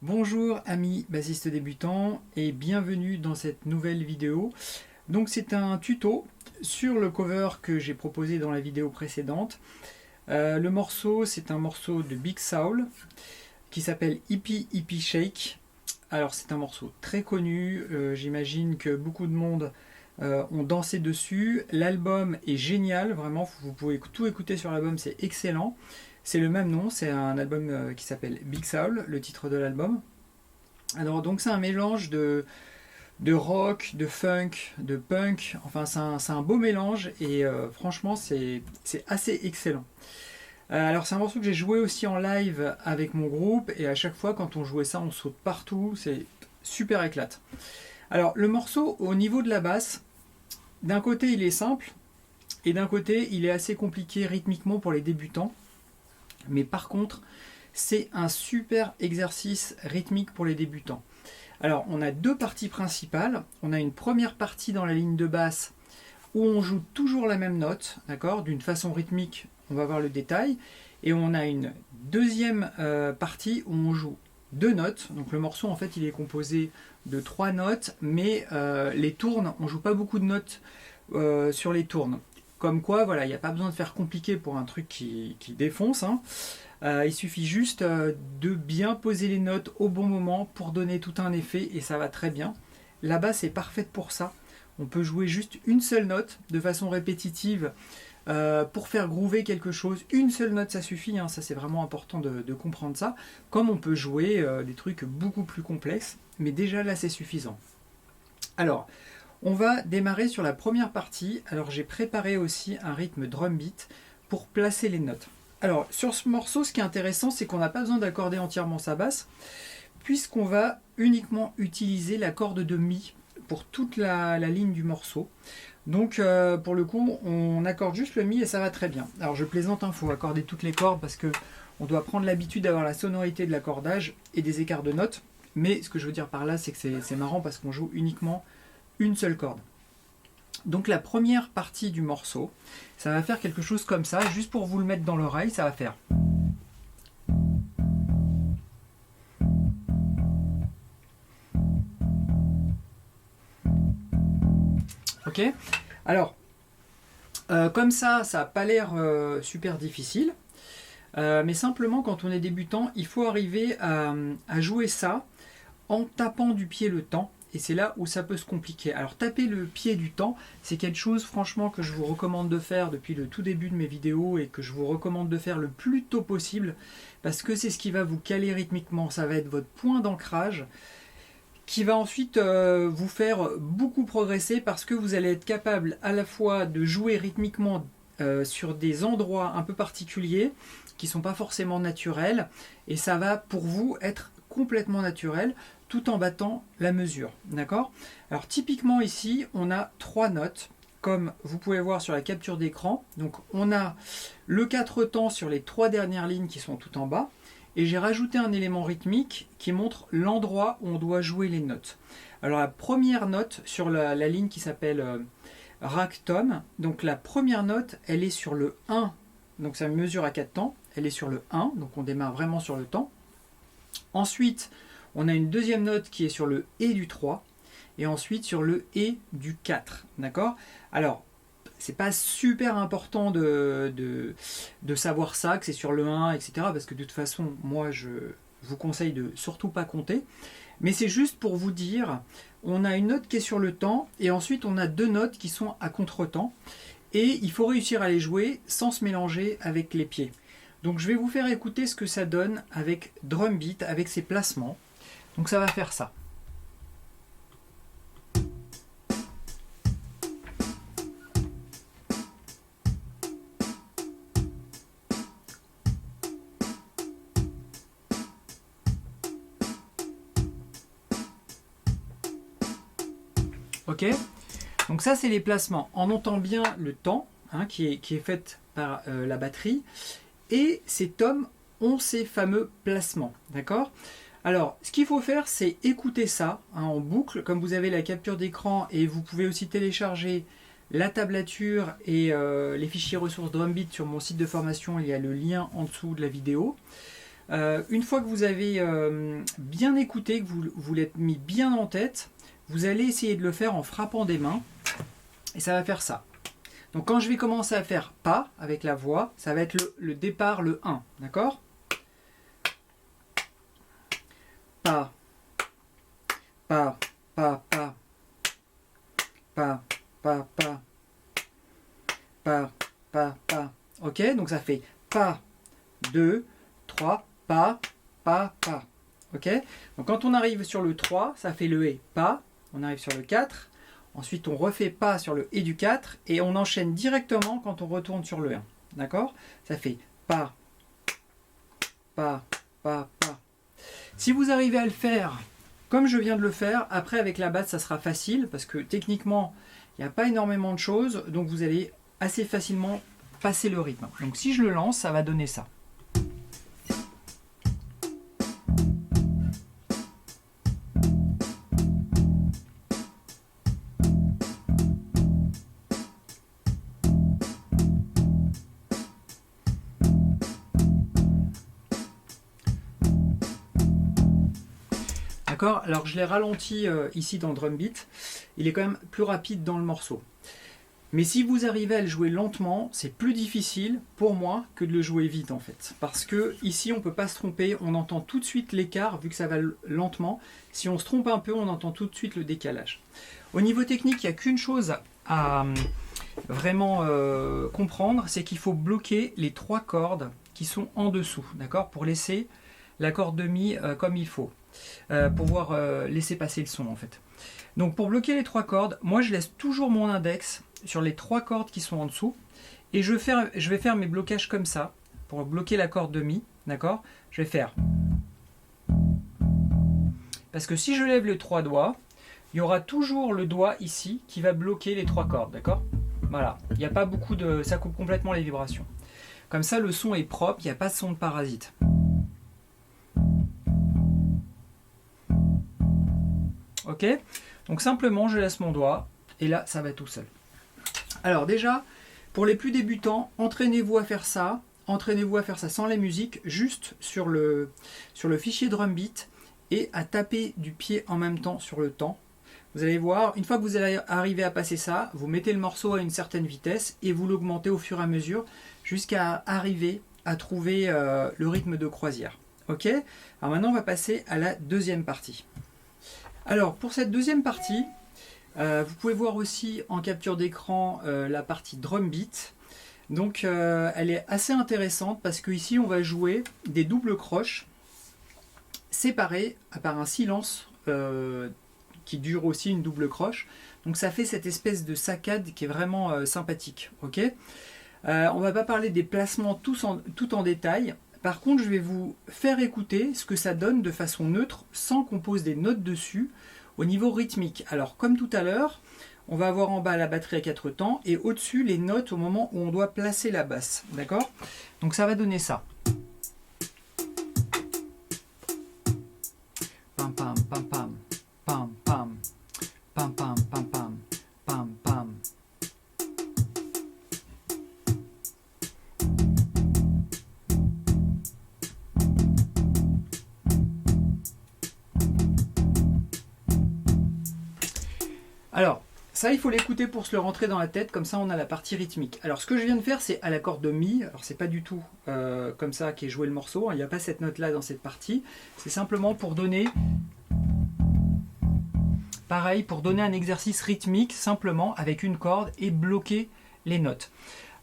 Bonjour amis bassistes débutants et bienvenue dans cette nouvelle vidéo. Donc c'est un tuto sur le cover que j'ai proposé dans la vidéo précédente. Le morceau, c'est un morceau de Big Soul qui s'appelle Hippie Hippie Shake. Alors c'est un morceau très connu, j'imagine que beaucoup de monde ont dansé dessus. L'album est génial, vraiment, vous pouvez tout écouter sur l'album, c'est excellent. C'est le même nom, c'est un album qui s'appelle Big Soul, le titre de l'album. Alors donc c'est un mélange de rock, de funk, de punk, enfin c'est un beau mélange et franchement c'est assez excellent. Alors c'est un morceau que j'ai joué aussi en live avec mon groupe et à chaque fois quand on jouait ça on saute partout, c'est super éclate. Alors le morceau au niveau de la basse, d'un côté il est simple et d'un côté il est assez compliqué rythmiquement pour les débutants. Mais par contre, c'est un super exercice rythmique pour les débutants. Alors, on a deux parties principales. On a une première partie dans la ligne de basse où on joue toujours la même note, d'accord, d'une façon rythmique, on va voir le détail. Et on a une deuxième partie où on joue deux notes. Donc le morceau, en fait, il est composé de trois notes, mais les tournes, on ne joue pas beaucoup de notes sur les tournes. Comme quoi, voilà, il n'y a pas besoin de faire compliqué pour un truc qui défonce. Hein. Il suffit juste de bien poser les notes au bon moment pour donner tout un effet et ça va très bien. La basse est parfaite pour ça. On peut jouer juste une seule note de façon répétitive pour faire groover quelque chose. Une seule note, ça suffit. Hein. Ça, c'est vraiment important de comprendre ça. Comme on peut jouer des trucs beaucoup plus complexes. Mais déjà, là, c'est suffisant. Alors, on va démarrer sur la première partie. Alors j'ai préparé aussi un rythme drum beat pour placer les notes. Alors sur ce morceau, ce qui est intéressant, c'est qu'on n'a pas besoin d'accorder entièrement sa basse, puisqu'on va uniquement utiliser la corde de mi pour toute la ligne du morceau. Donc pour le coup, on accorde juste le mi et ça va très bien. Alors je plaisante, il faut accorder toutes les cordes parce que on doit prendre l'habitude d'avoir la sonorité de l'accordage et des écarts de notes. Mais ce que je veux dire par là, c'est que c'est marrant parce qu'on joue uniquement une seule corde. Donc la première partie du morceau, ça va faire quelque chose comme ça, juste pour vous le mettre dans l'oreille, ça va faire. Ok. Alors, comme ça n'a pas l'air super difficile, mais simplement quand on est débutant, il faut arriver à jouer ça en tapant du pied le temps. Et c'est là où ça peut se compliquer. Alors taper le pied du temps, c'est quelque chose franchement que je vous recommande de faire depuis le tout début de mes vidéos et que je vous recommande de faire le plus tôt possible parce que c'est ce qui va vous caler rythmiquement. Ça va être votre point d'ancrage qui va ensuite vous faire beaucoup progresser parce que vous allez être capable à la fois de jouer rythmiquement sur des endroits un peu particuliers qui ne sont pas forcément naturels et ça va pour vous être complètement naturel tout en battant la mesure. D'accord ? Alors typiquement ici, on a trois notes, comme vous pouvez voir sur la capture d'écran. Donc on a le 4 temps sur les trois dernières lignes qui sont tout en bas. Et j'ai rajouté un élément rythmique qui montre l'endroit où on doit jouer les notes. Alors la première note sur la ligne qui s'appelle Ragtime, donc la première note, elle est sur le 1. Donc ça mesure à 4 temps. Elle est sur le 1, donc on démarre vraiment sur le temps. Ensuite, on a une deuxième note qui est sur le Et du 3 et ensuite sur le Et du 4. D'accord ? Alors, c'est pas super important de savoir ça, que c'est sur le 1, etc. Parce que de toute façon, moi, je vous conseille de surtout pas compter. Mais c'est juste pour vous dire, on a une note qui est sur le temps et ensuite on a deux notes qui sont à contre-temps. Et il faut réussir à les jouer sans se mélanger avec les pieds. Donc je vais vous faire écouter ce que ça donne avec drum beat, avec ses placements. Donc ça va faire ça. Ok ? Donc ça c'est les placements. On entend bien le temps hein, qui est fait par la batterie. Et ces tomes ont ces fameux placements. D'accord ? Alors, ce qu'il faut faire, c'est écouter ça hein, en boucle, comme vous avez la capture d'écran et vous pouvez aussi télécharger la tablature et les fichiers ressources Drumbeat sur mon site de formation, il y a le lien en dessous de la vidéo. Une fois que vous avez bien écouté, que vous l'êtes mis bien en tête, vous allez essayer de le faire en frappant des mains. Et ça va faire ça. Donc quand je vais commencer à faire pas avec la voix, ça va être le départ, le 1. D'accord? Pas, pas, pas, pas, pas, pas, pas, pas, pas, pas. Ok? Donc ça fait pas, 2, 3, pas, pas, pas. Ok? Donc quand on arrive sur le 3, ça fait le et, pas. On arrive sur le 4. Ensuite, on refait pas sur le et du 4 et on enchaîne directement quand on retourne sur le 1. D'accord? Ça fait pas, pas, pas, pas. Si vous arrivez à le faire comme je viens de le faire, après avec la basse, ça sera facile parce que techniquement, il n'y a pas énormément de choses. Donc vous allez assez facilement passer le rythme. Donc si je le lance, ça va donner ça. Alors je l'ai ralenti ici dans Drum Beat, il est quand même plus rapide dans le morceau. Mais si vous arrivez à le jouer lentement, c'est plus difficile pour moi que de le jouer vite en fait. Parce que ici on ne peut pas se tromper, on entend tout de suite l'écart vu que ça va lentement. Si on se trompe un peu, on entend tout de suite le décalage. Au niveau technique, il n'y a qu'une chose à vraiment comprendre, c'est qu'il faut bloquer les 3 cordes qui sont en dessous, d'accord, pour laisser la corde de mi comme il faut. Pouvoir laisser passer le son en fait. Donc pour bloquer les 3 cordes, moi je laisse toujours mon index sur les 3 cordes qui sont en dessous et je vais faire mes blocages comme ça pour bloquer la corde de mi, d'accord. Je vais faire, parce que si je lève les 3 doigts, il y aura toujours le doigt ici qui va bloquer les 3 cordes, d'accord. Voilà, il n'y a pas beaucoup de, ça coupe complètement les vibrations. Comme ça le son est propre, il n'y a pas de son de parasite. Ok, donc simplement je laisse mon doigt et là ça va tout seul. Alors déjà, pour les plus débutants, entraînez-vous à faire ça. Entraînez-vous à faire ça sans la musique, juste sur le fichier Drum Beat et à taper du pied en même temps sur le temps. Vous allez voir, une fois que vous allez arriver à passer ça, vous mettez le morceau à une certaine vitesse et vous l'augmentez au fur et à mesure jusqu'à arriver à trouver le rythme de croisière. Ok, alors maintenant on va passer à la deuxième partie. Alors pour cette deuxième partie, vous pouvez voir aussi en capture d'écran la partie Drum Beat. Donc elle est assez intéressante parce qu'ici on va jouer des doubles croches séparées par un silence qui dure aussi une double croche. Donc ça fait cette espèce de saccade qui est vraiment sympathique. Okay, on ne va pas parler des placements tout en détail. Par contre, je vais vous faire écouter ce que ça donne de façon neutre, sans qu'on pose des notes dessus, au niveau rythmique. Alors, comme tout à l'heure, on va avoir en bas la batterie à 4 temps, et au-dessus, les notes au moment où on doit placer la basse. D'accord? Donc ça va donner ça. Pam pam pam pam, pam pam, pam pam pam pam, pam pam. Alors, ça il faut l'écouter pour se le rentrer dans la tête, comme ça on a la partie rythmique. Alors ce que je viens de faire c'est à la corde de mi, alors c'est pas du tout comme ça qu'est joué le morceau, hein. Il n'y a pas cette note là dans cette partie, c'est simplement pour donner, pareil, pour donner un exercice rythmique simplement avec une corde et bloquer les notes.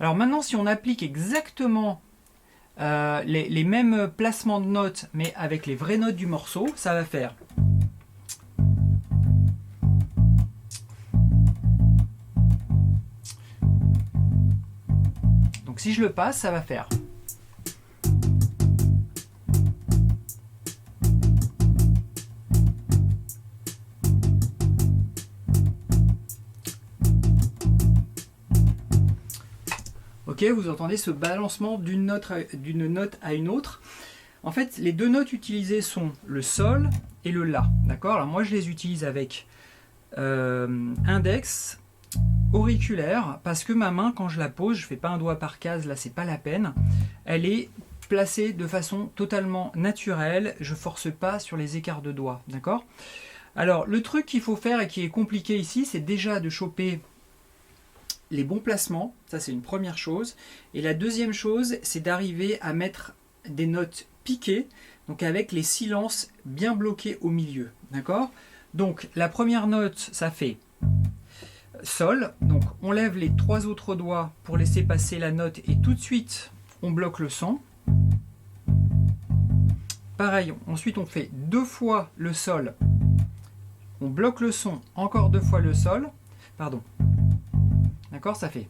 Alors maintenant si on applique exactement les mêmes placements de notes mais avec les vraies notes du morceau, ça va faire... Donc si je le passe, ça va faire. Ok, vous entendez ce balancement d'une note à une autre. En fait, les deux notes utilisées sont le sol et le la. D'accord? Alors moi, je les utilise avec index, auriculaire, parce que ma main, quand je la pose, je fais pas un doigt par case, là c'est pas la peine, elle est placé de façon totalement naturelle, je force pas sur les écarts de doigts, d'accord? Alors le truc qu'il faut faire et qui est compliqué ici, c'est déjà de choper les bons placements, ça c'est une première chose, et la deuxième chose, c'est d'arriver à mettre des notes piquées, donc avec les silences bien bloqués au milieu, d'accord? Donc la première note, ça fait Sol, donc on lève les 3 autres doigts pour laisser passer la note et tout de suite on bloque le son. Pareil, ensuite on fait 2 fois le Sol, on bloque le son, encore 2 fois le Sol, pardon, d'accord, ça fait.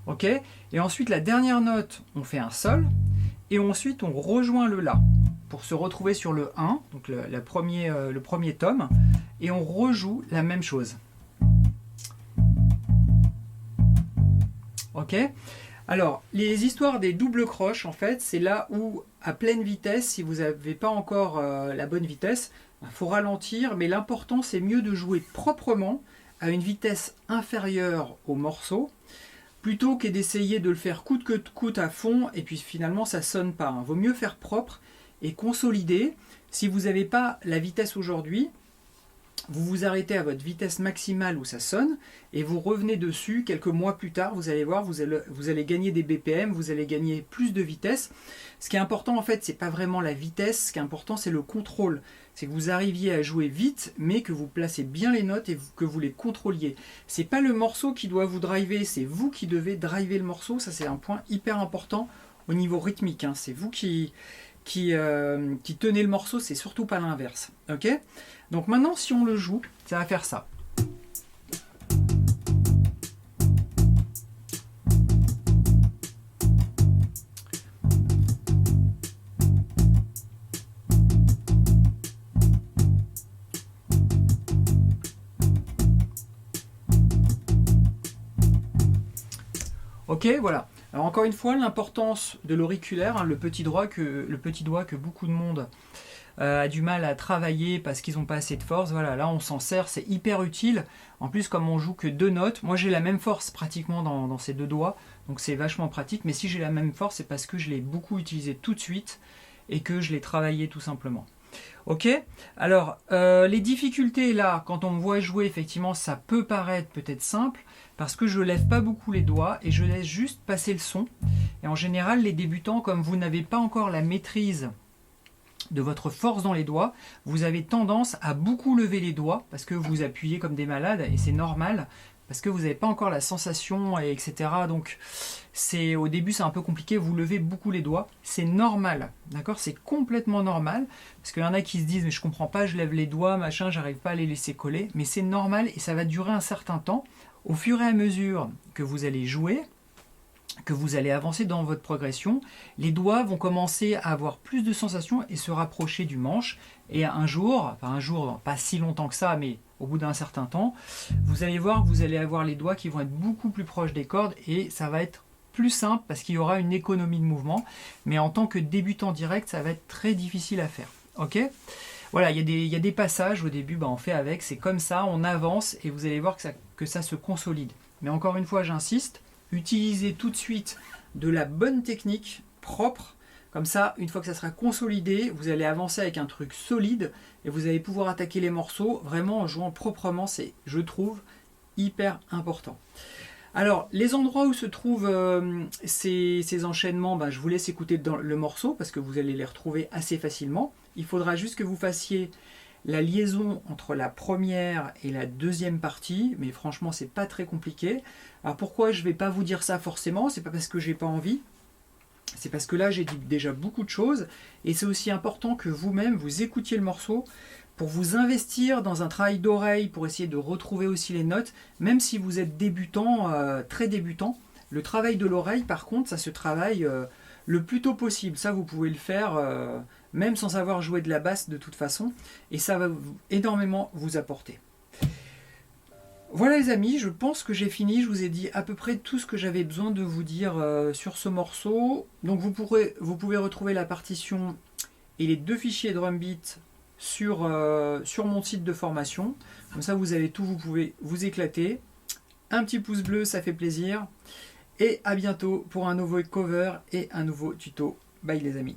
Ok, et ensuite la dernière note, on fait un Sol, et ensuite on rejoint le La, pour se retrouver sur le 1, donc le premier tome, et on rejoue la même chose. Ok, alors les histoires des doubles croches, en fait, c'est là où, à pleine vitesse, si vous n'avez pas encore la bonne vitesse, il faut ralentir, mais l'important c'est mieux de jouer proprement à une vitesse inférieure au morceau, plutôt que d'essayer de le faire coûte que coûte à fond, et puis finalement ça sonne pas. Vaut mieux faire propre et consolider. Si vous n'avez pas la vitesse aujourd'hui, vous vous arrêtez à votre vitesse maximale où ça sonne, et vous revenez dessus quelques mois plus tard, vous allez voir, vous allez gagner des BPM, vous allez gagner plus de vitesse. Ce qui est important en fait, c'est pas vraiment la vitesse, ce qui est important c'est le contrôle. C'est que vous arriviez à jouer vite, mais que vous placez bien les notes et que vous les contrôliez. C'est pas le morceau qui doit vous driver, c'est vous qui devez driver le morceau. Ça c'est un point hyper important au niveau rythmique, hein. C'est vous qui tenez le morceau, c'est surtout pas l'inverse. Ok ? Donc maintenant, si on le joue, ça va faire ça. Ok, voilà. Alors encore une fois, l'importance de l'auriculaire, hein, le petit doigt que beaucoup de monde a du mal à travailler parce qu'ils n'ont pas assez de force. Voilà, là on s'en sert, c'est hyper utile. En plus, comme on joue que 2 notes, moi j'ai la même force pratiquement dans ces 2 doigts, donc c'est vachement pratique. Mais si j'ai la même force, c'est parce que je l'ai beaucoup utilisé tout de suite et que je l'ai travaillé tout simplement. Ok, alors les difficultés là, quand on me voit jouer, effectivement, ça peut paraître peut-être simple parce que je lève pas beaucoup les doigts et je laisse juste passer le son. Et en général, les débutants, comme vous n'avez pas encore la maîtrise de votre force dans les doigts, vous avez tendance à beaucoup lever les doigts parce que vous appuyez comme des malades et c'est normal parce que vous n'avez pas encore la sensation, etc. Donc au début c'est un peu compliqué, vous levez beaucoup les doigts, c'est normal, d'accord, c'est complètement normal parce qu'il y en a qui se disent mais je comprends pas, je lève les doigts, machin, j'arrive pas à les laisser coller, mais c'est normal et ça va durer un certain temps. Au fur et à mesure que vous allez jouer, que vous allez avancer dans votre progression, les doigts vont commencer à avoir plus de sensations et se rapprocher du manche. Et un jour, pas si longtemps que ça, mais au bout d'un certain temps, vous allez voir que vous allez avoir les doigts qui vont être beaucoup plus proches des cordes et ça va être plus simple parce qu'il y aura une économie de mouvement. Mais en tant que débutant direct, ça va être très difficile à faire. Ok ? Voilà, il y a des passages au début, on fait avec, c'est comme ça, on avance et vous allez voir que ça se consolide. Mais encore une fois, j'insiste, utilisez tout de suite de la bonne technique propre, comme ça une fois que ça sera consolidé, vous allez avancer avec un truc solide et vous allez pouvoir attaquer les morceaux vraiment en jouant proprement. C'est, je trouve, hyper important. Alors les endroits où se trouvent ces enchaînements, je vous laisse écouter le morceau parce que vous allez les retrouver assez facilement. Il faudra juste que vous fassiez la liaison entre la première et la deuxième partie, mais franchement c'est pas très compliqué. Alors pourquoi je vais pas vous dire ça forcément, c'est pas parce que j'ai pas envie, c'est parce que là j'ai dit déjà beaucoup de choses et c'est aussi important que vous-même vous écoutiez le morceau pour vous investir dans un travail d'oreille, pour essayer de retrouver aussi les notes, même si vous êtes débutant, très débutant. Le travail de l'oreille par contre ça se travaille le plus tôt possible, ça vous pouvez le faire même sans savoir jouer de la basse de toute façon, et ça va énormément vous apporter. Voilà les amis, je pense que j'ai fini, je vous ai dit à peu près tout ce que j'avais besoin de vous dire sur ce morceau. Donc vous pouvez retrouver la partition et les 2 fichiers drum beat sur mon site de formation. Comme ça vous avez tout, vous pouvez vous éclater. Un petit pouce bleu, ça fait plaisir. Et à bientôt pour un nouveau cover et un nouveau tuto. Bye les amis.